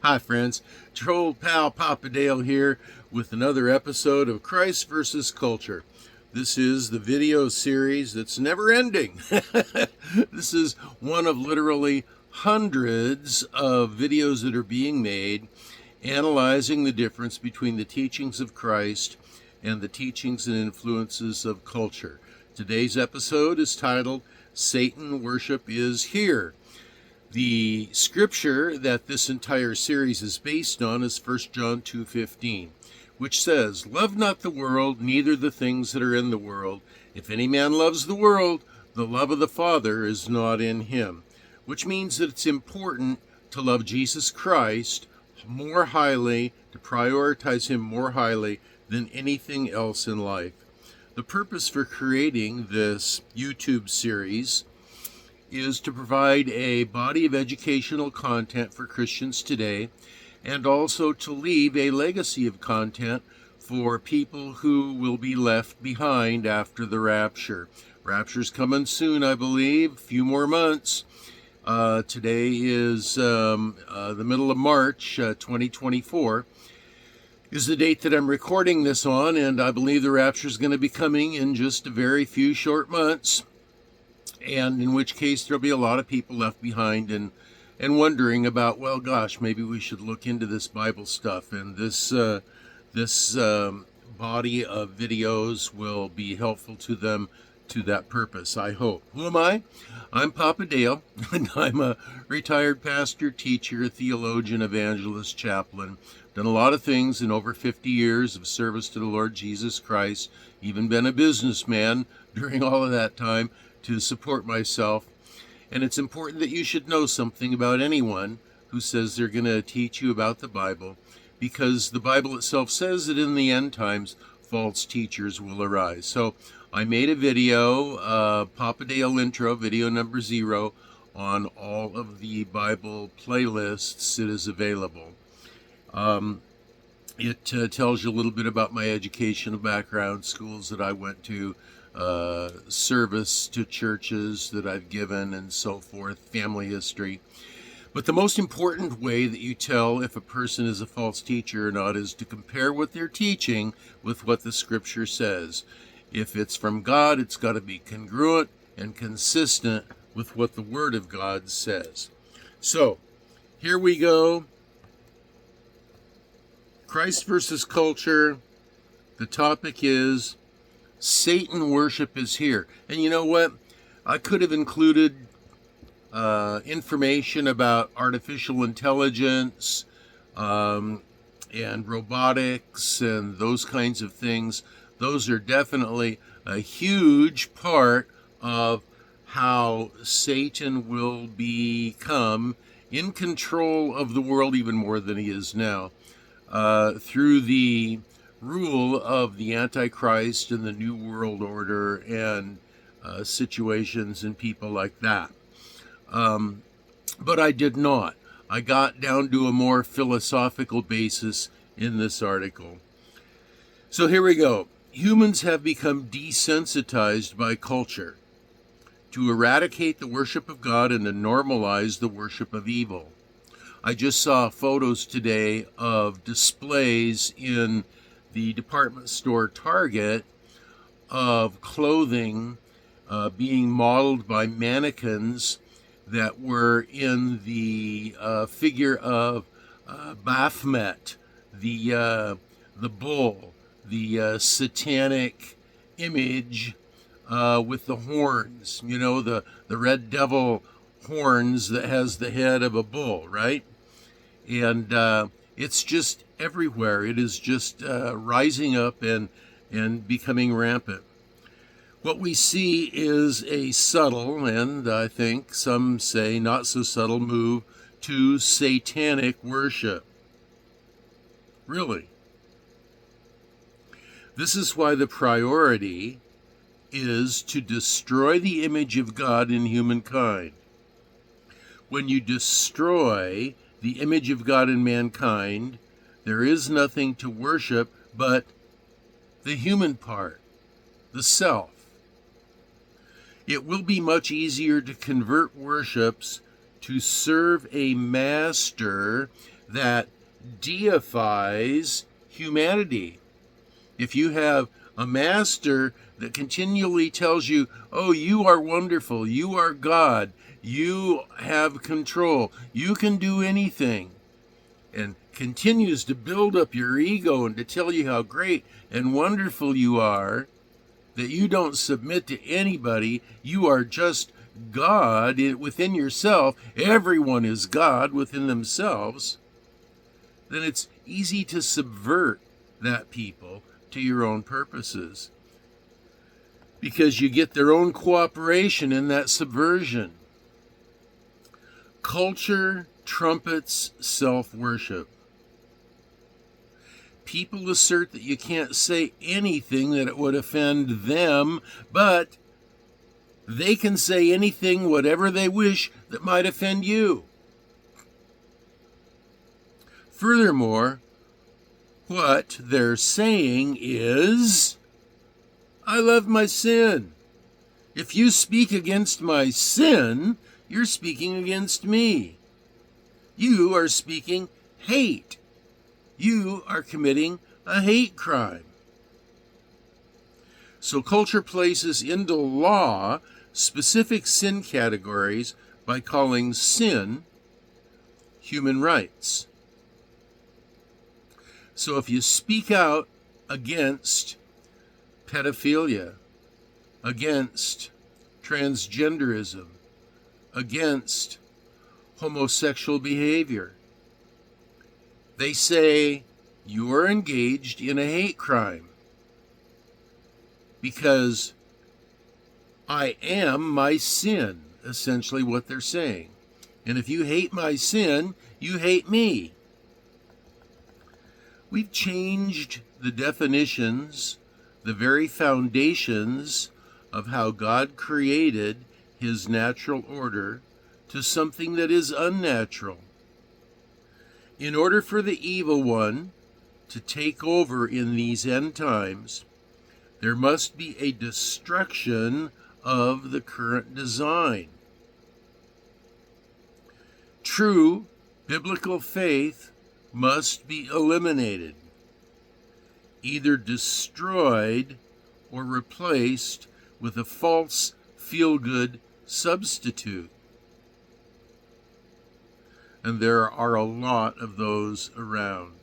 Hi, friends. Your old pal Papa Dale here with another episode of Christ versus Culture. This is the video series that's never ending. This is one of literally hundreds of videos that are being made analyzing the difference between the teachings of Christ and the teachings and influences of culture. Today's episode is titled Satan Worship is Here. The scripture that this entire series is based on is 1 John 2:15, which says, "Love not the world, neither the things that are in the world. If any man loves the world, the love of the Father is not in him," which means that it's important to love Jesus Christ more highly, to prioritize him more highly than anything else in life. The purpose for creating this YouTube series is to provide a body of educational content for Christians today, and also to leave a legacy of content for people who will be left behind after the rapture. Rapture's coming soon, I believe, a few more months. Today is the middle of March, 2024. Is the date that I'm recording this on, and I believe the rapture is going to be coming in just a very few short months. And in which case there'll be a lot of people left behind and wondering about, well, gosh, maybe we should look into this Bible stuff. And this body of videos will be helpful to them to that purpose, I hope. Who am I? I'm Papa Dale, and I'm a retired pastor, teacher, theologian, evangelist, chaplain. Done a lot of things in over 50 years of service to the Lord Jesus Christ. Even been a businessman during all of that time to support myself. And it's important that you should know something about anyone who says they're going to teach you about the Bible, because the Bible itself says that in the end times false teachers will arise. So I made a video, Papa Dale intro, video number 0, on all of the Bible playlists. It is available. It tells you a little bit about my educational background, schools that I went to, service to churches that I've given, and so forth, family history. But the most important way that you tell if a person is a false teacher or not is to compare what they're teaching with what the scripture says. If it's from God, it's got to be congruent and consistent with what the Word of God says. So, here we go. Christ versus culture. The topic is Satan worship is here. And you know what? I could have included information about artificial intelligence and robotics and those kinds of things. Those are definitely a huge part of how Satan will become in control of the world even more than he is now, through the rule of the Antichrist and the New World Order and situations and people like that. But I did not. I got down to a more philosophical basis in this article. So here we go. Humans have become desensitized by culture to eradicate the worship of God and to normalize the worship of evil. I just saw photos today of displays in the department store Target of clothing being modeled by mannequins that were in the figure of Baphomet, the bull, the satanic image with the horns, you know, the red devil horns that has the head of a bull, right? And it's just everywhere. It is just rising up and becoming rampant. What we see is a subtle, and I think some say not so subtle, move to satanic worship. Really. This is why the priority is to destroy the image of God in humankind. When you destroy the image of God in mankind, there is nothing to worship but the human part, the self. It will be much easier to convert worships to serve a master that deifies humanity. If you have a master that continually tells you, oh, you are wonderful, you are God, you have control, you can do anything, and continues to build up your ego and to tell you how great and wonderful you are, that you don't submit to anybody, you are just God within yourself, everyone is God within themselves, then it's easy to subvert that people to your own purposes, because you get their own cooperation in that subversion. Culture trumpets self-worship. People assert that you can't say anything that it would offend them, but they can say anything, whatever they wish, that might offend you. Furthermore, what they're saying is, I love my sin. If you speak against my sin, you're speaking against me. You are speaking hate. You are committing a hate crime. So culture places into law specific sin categories by calling sin human rights. So if you speak out against pedophilia, against transgenderism, against homosexual behavior, they say you are engaged in a hate crime because I am my sin, essentially what they're saying. And if you hate my sin, you hate me. We've changed the definitions, the very foundations of how God created his natural order to something that is unnatural. In order for the evil one to take over in these end times, there must be a destruction of the current design. True biblical faith must be eliminated, either destroyed or replaced with a false feel-good substitute. And there are a lot of those around.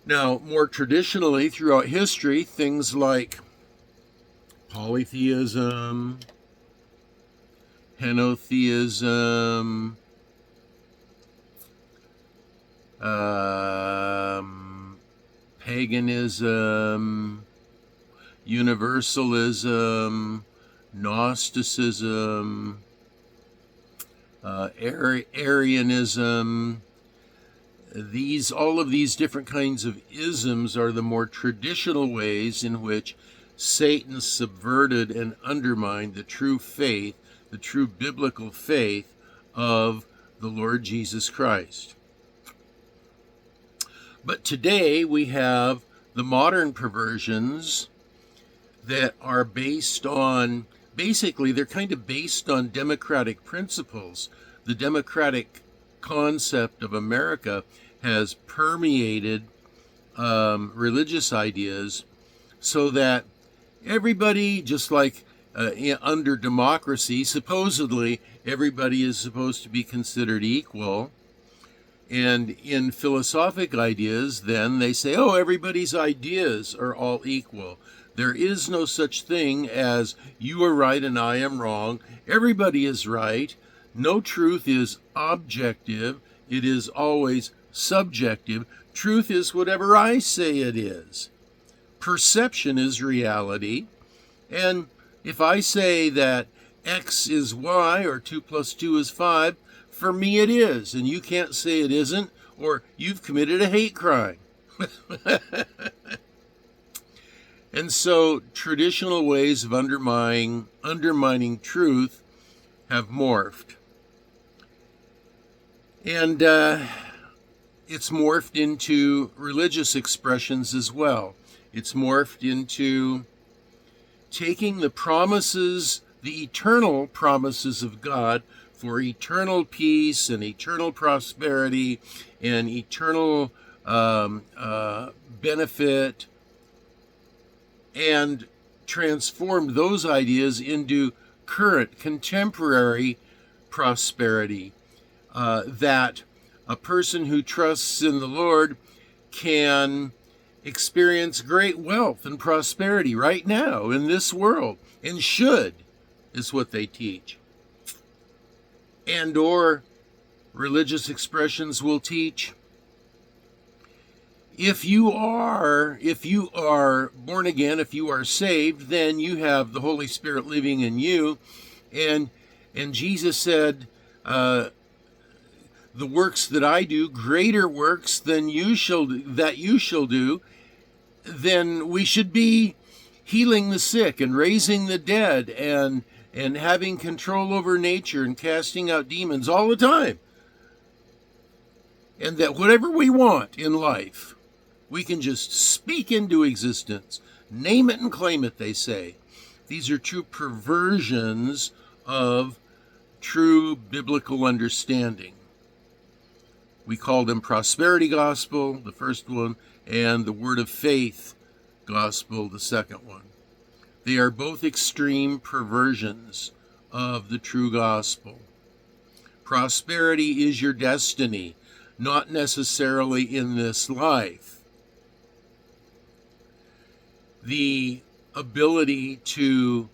Now, more traditionally throughout history, things like polytheism, henotheism, paganism, universalism, Gnosticism, Arianism, all of these different kinds of isms are the more traditional ways in which Satan subverted and undermined the true faith, the true biblical faith of the Lord Jesus Christ. But today we have the modern perversions that are based on, basically they're kind of based on democratic principles. The democratic concept of America has permeated religious ideas so that everybody, just like under democracy, supposedly everybody is supposed to be considered equal. And in philosophic ideas, then they say, oh, everybody's ideas are all equal. There is no such thing as you are right and I am wrong. Everybody is right. No truth is objective. It is always subjective. Truth is whatever I say it is. Perception is reality. And if I say that X is Y or 2 plus 2 is 5, for me it is, and you can't say it isn't, or you've committed a hate crime. And so traditional ways of undermining truth have morphed. And it's morphed into religious expressions as well. It's morphed into taking the promises, the eternal promises of God for eternal peace and eternal prosperity and eternal benefit, and transformed those ideas into current, contemporary prosperity, that a person who trusts in the Lord can experience great wealth and prosperity right now in this world, and should, is what they teach. And or religious expressions will teach, if you are born again, if you are saved, then you have the Holy Spirit living in you, and Jesus said, the works that I do, greater works than you shall do, then we should be healing the sick and raising the dead and having control over nature and casting out demons all the time. And that whatever we want in life, we can just speak into existence. Name it and claim it, they say. These are true perversions of true biblical understanding. We call them prosperity gospel, the first one, and the word of faith gospel, the second one. They are both extreme perversions of the true gospel. Prosperity is your destiny, not necessarily in this life. The ability to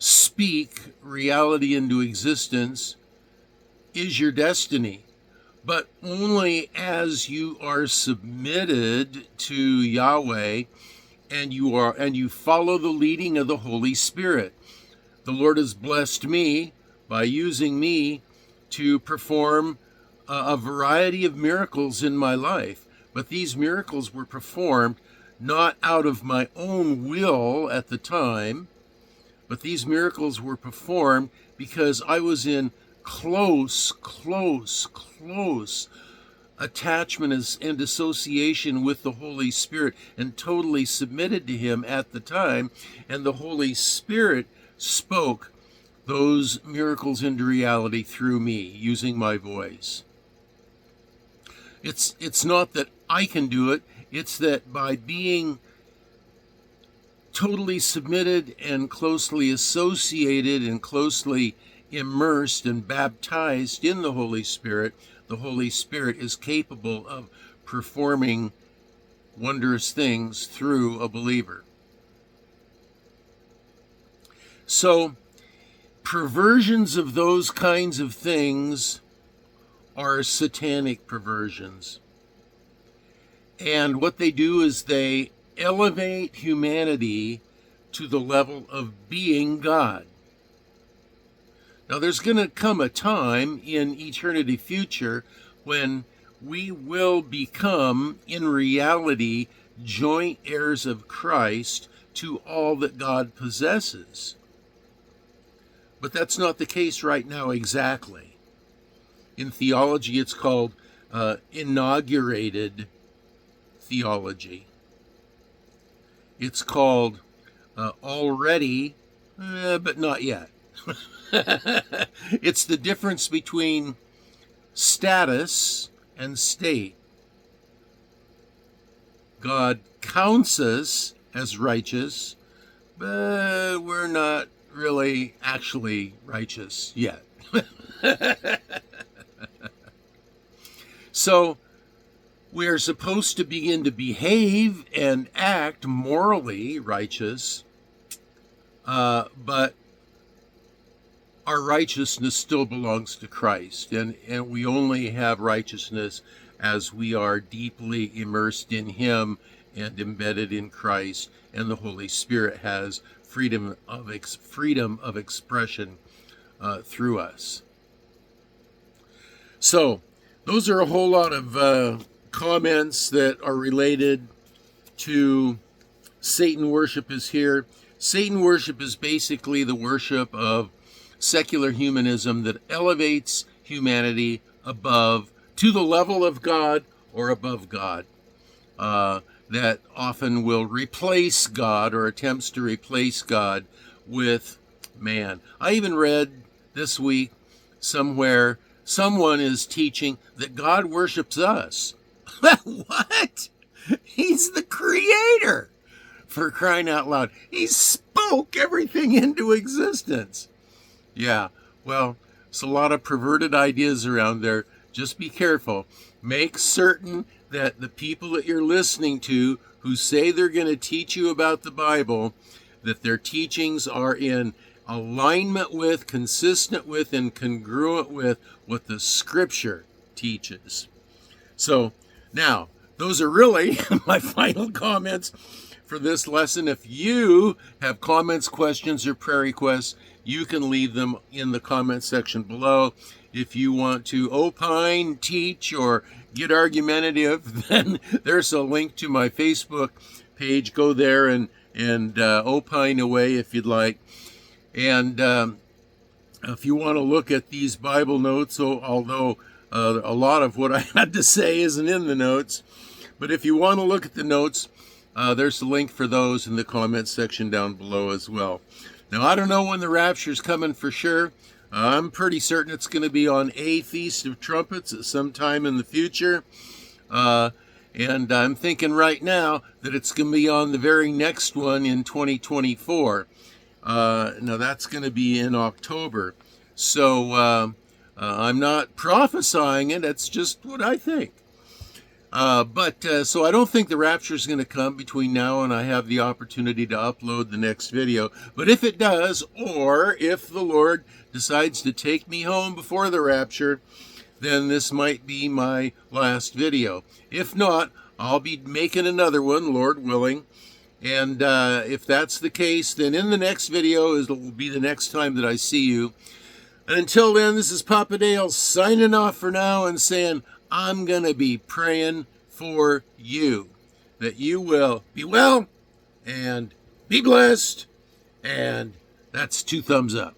speak reality into existence is your destiny, but only as you are submitted to Yahweh and you follow the leading of the Holy Spirit. The Lord has blessed me by using me to perform a variety of miracles in my life, but these miracles were performed not out of my own will at the time, but these miracles were performed because I was in close attachment and association with the Holy Spirit and totally submitted to Him at the time, and the Holy Spirit spoke those miracles into reality through me, using my voice. It's not that I can do it, it's that by being totally submitted and closely associated and closely immersed and baptized in the Holy Spirit is capable of performing wondrous things through a believer. So, perversions of those kinds of things are satanic perversions. And what they do is they elevate humanity to the level of being God. Now, there's going to come a time in eternity future when we will become, in reality, joint heirs of Christ to all that God possesses. But that's not the case right now exactly. In theology, it's called inaugurated theology. It's called already, but not yet. It's the difference between status and state. God counts us as righteous, but we're not really actually righteous yet. So we are supposed to begin to behave and act morally righteous, but our righteousness still belongs to Christ, and we only have righteousness as we are deeply immersed in Him and embedded in Christ, and the Holy Spirit has freedom of expression through us. So, those are a whole lot of comments that are related to Satan worship is here. Satan worship is basically the worship of secular humanism that elevates humanity above, to the level of God or above God, that often will replace God or attempts to replace God with man. I even read this week somewhere someone is teaching that God worships us. What? He's the creator, for crying out loud. He spoke everything into existence. Yeah, well, it's a lot of perverted ideas around there. Just be careful. Make certain that the people that you're listening to who say they're going to teach you about the Bible, that their teachings are in alignment with, consistent with, and congruent with what the Scripture teaches. So now, those are really my final comments for this lesson. If you have comments, questions, or prayer requests, you can leave them in the comment section below. If you want to opine, teach, or get argumentative, then there's a link to my Facebook page. Go there and opine away if you'd like. And if you want to look at these Bible notes, although a lot of what I had to say isn't in the notes, but if you want to look at the notes, there's a link for those in the comments section down below as well. Now, I don't know when the rapture's coming for sure. I'm pretty certain it's going to be on a Feast of Trumpets at some time in the future. And I'm thinking right now that it's going to be on the very next one in 2024. Now, that's going to be in October. So I'm not prophesying it. That's just what I think. So I don't think the rapture is going to come between now and I have the opportunity to upload the next video. But if it does, or if the Lord decides to take me home before the rapture, then this might be my last video. If not, I'll be making another one, Lord willing. And if that's the case, then in the next video, it'll be the next time that I see you. And until then, this is Papa Dale signing off for now and saying, I'm going to be praying for you, that you will be well and be blessed. And that's 2 thumbs up.